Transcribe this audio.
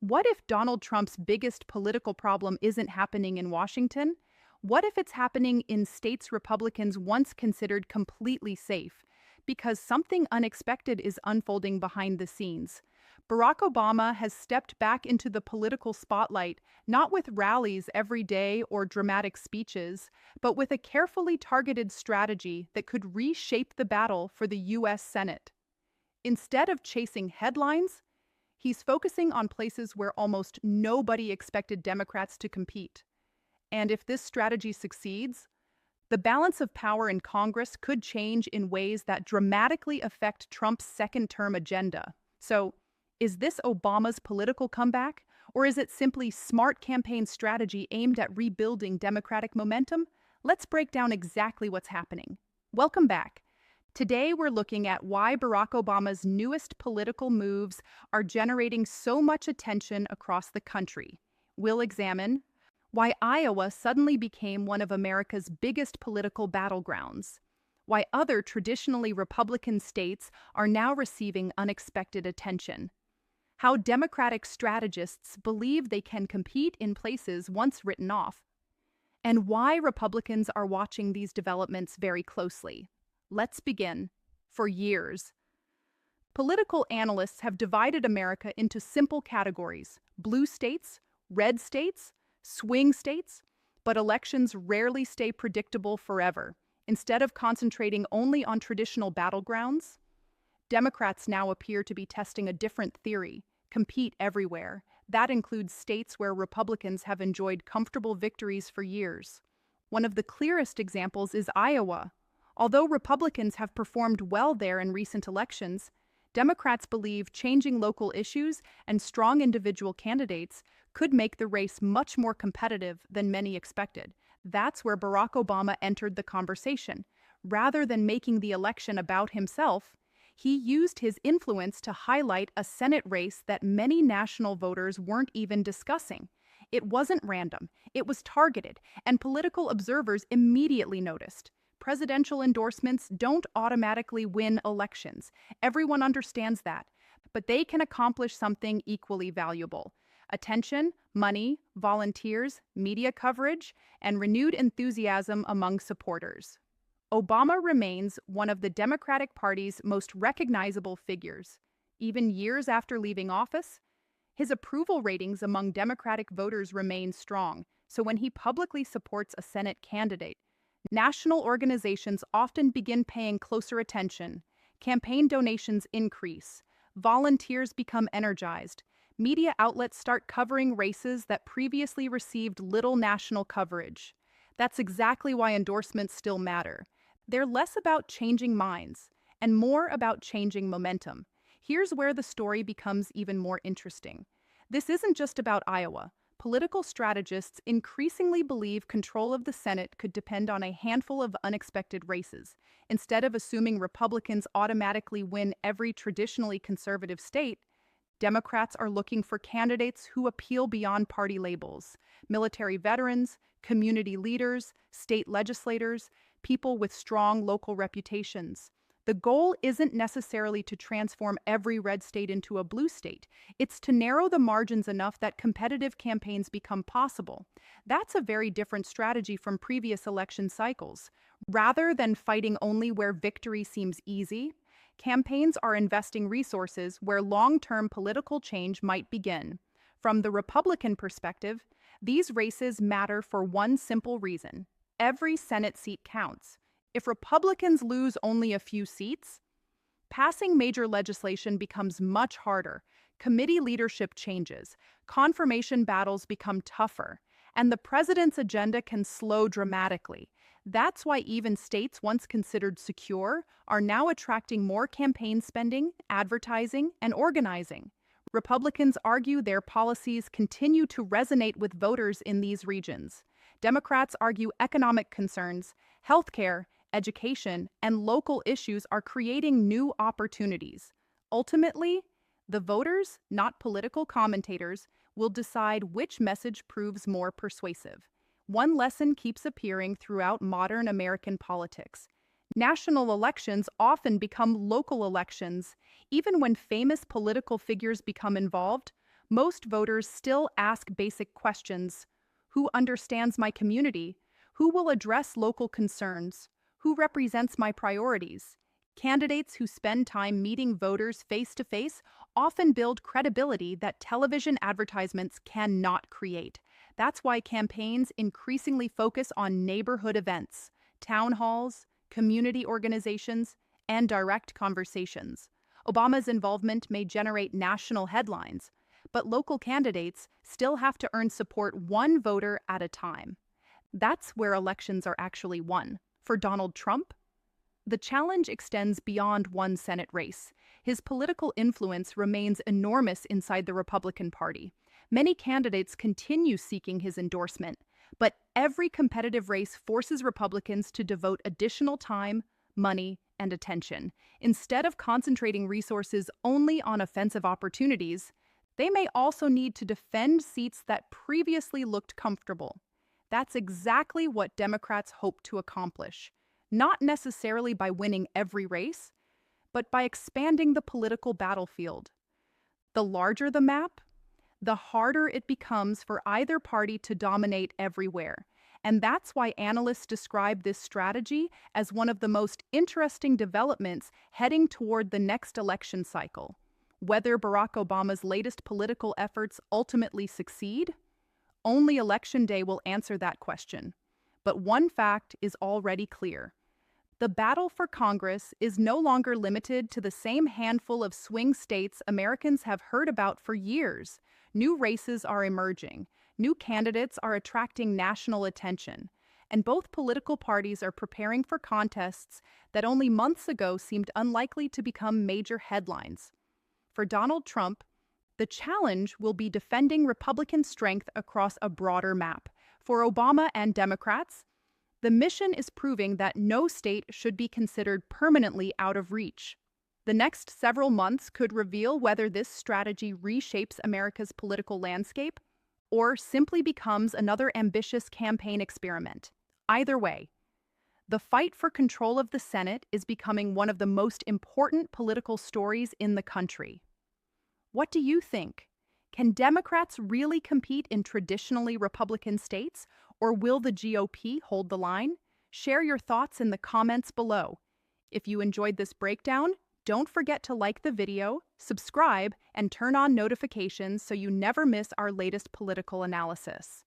What if Donald Trump's biggest political problem isn't happening in Washington? What if it's happening in states Republicans once considered completely safe? Because something unexpected is unfolding behind the scenes. Barack Obama has stepped back into the political spotlight, not with rallies every day or dramatic speeches, but with a carefully targeted strategy that could reshape the battle for the U.S. Senate. Instead of chasing headlines, he's focusing on places where almost nobody expected Democrats to compete. And if this strategy succeeds, the balance of power in Congress could change in ways that dramatically affect Trump's second term agenda. So, is this Obama's political comeback, or is it simply smart campaign strategy aimed at rebuilding Democratic momentum? Let's break down exactly what's happening. Welcome back. Today, we're looking at why Barack Obama's newest political moves are generating so much attention across the country. We'll examine why Iowa suddenly became one of America's biggest political battlegrounds, why other traditionally Republican states are now receiving unexpected attention, how Democratic strategists believe they can compete in places once written off, and why Republicans are watching these developments very closely. Let's begin. For years, political analysts have divided America into simple categories: blue states, red states, swing states, but elections rarely stay predictable forever. Instead of concentrating only on traditional battlegrounds, Democrats now appear to be testing a different theory: compete everywhere. That includes states where Republicans have enjoyed comfortable victories for years. One of the clearest examples is Iowa. Although Republicans have performed well there in recent elections, Democrats believe changing local issues and strong individual candidates could make the race much more competitive than many expected. That's where Barack Obama entered the conversation. Rather than making the election about himself, he used his influence to highlight a Senate race that many national voters weren't even discussing. It wasn't random, it was targeted, and political observers immediately noticed. Presidential endorsements don't automatically win elections. Everyone understands that. But they can accomplish something equally valuable: attention, money, volunteers, media coverage, and renewed enthusiasm among supporters. Obama remains one of the Democratic Party's most recognizable figures. Even years after leaving office, his approval ratings among Democratic voters remain strong, so when he publicly supports a Senate candidate, national organizations often begin paying closer attention. Campaign donations increase. Volunteers become energized. Media outlets start covering races that previously received little national coverage. That's exactly why endorsements still matter. They're less about changing minds and more about changing momentum. Here's where the story becomes even more interesting. This isn't just about Iowa. Political strategists increasingly believe control of the Senate could depend on a handful of unexpected races. Instead of assuming Republicans automatically win every traditionally conservative state, Democrats are looking for candidates who appeal beyond party labels: military veterans, community leaders, state legislators, people with strong local reputations. The goal isn't necessarily to transform every red state into a blue state. It's to narrow the margins enough that competitive campaigns become possible. That's a very different strategy from previous election cycles. Rather than fighting only where victory seems easy, campaigns are investing resources where long-term political change might begin. From the Republican perspective, these races matter for one simple reason: every Senate seat counts. If Republicans lose only a few seats, passing major legislation becomes much harder. Committee leadership changes, confirmation battles become tougher, and the president's agenda can slow dramatically. That's why even states once considered secure are now attracting more campaign spending, advertising, and organizing. Republicans argue their policies continue to resonate with voters in these regions. Democrats argue economic concerns, healthcare, education, and local issues are creating new opportunities. Ultimately, the voters, not political commentators, will decide which message proves more persuasive. One lesson keeps appearing throughout modern American politics: national elections often become local elections. Even when famous political figures become involved, Most voters still ask basic questions. Who understands my community? Who will address local concerns? Who represents my priorities? Candidates who spend time meeting voters face to face often build credibility that television advertisements cannot create. That's why campaigns increasingly focus on neighborhood events, town halls, community organizations, and direct conversations. Obama's involvement may generate national headlines, but local candidates still have to earn support one voter at a time. That's where elections are actually won. For Donald Trump, the challenge extends beyond one Senate race. His political influence remains enormous inside the Republican Party. Many candidates continue seeking his endorsement, but every competitive race forces Republicans to devote additional time, money, and attention. Instead of concentrating resources only on offensive opportunities, they may also need to defend seats that previously looked comfortable. That's exactly what Democrats hope to accomplish, not necessarily by winning every race, but by expanding the political battlefield. The larger the map, the harder it becomes for either party to dominate everywhere. And that's why analysts describe this strategy as one of the most interesting developments heading toward the next election cycle. Whether Barack Obama's latest political efforts ultimately succeed, only Election Day will answer that question. But one fact is already clear. The battle for Congress is no longer limited to the same handful of swing states Americans have heard about for years. New races are emerging, new candidates are attracting national attention, and both political parties are preparing for contests that only months ago seemed unlikely to become major headlines. For Donald Trump, the challenge will be defending Republican strength across a broader map. For Obama and Democrats, the mission is proving that no state should be considered permanently out of reach. The next several months could reveal whether this strategy reshapes America's political landscape or simply becomes another ambitious campaign experiment. Either way, the fight for control of the Senate is becoming one of the most important political stories in the country. What do you think? Can Democrats really compete in traditionally Republican states, or will the GOP hold the line? Share your thoughts in the comments below. If you enjoyed this breakdown, don't forget to like the video, subscribe, and turn on notifications so you never miss our latest political analysis.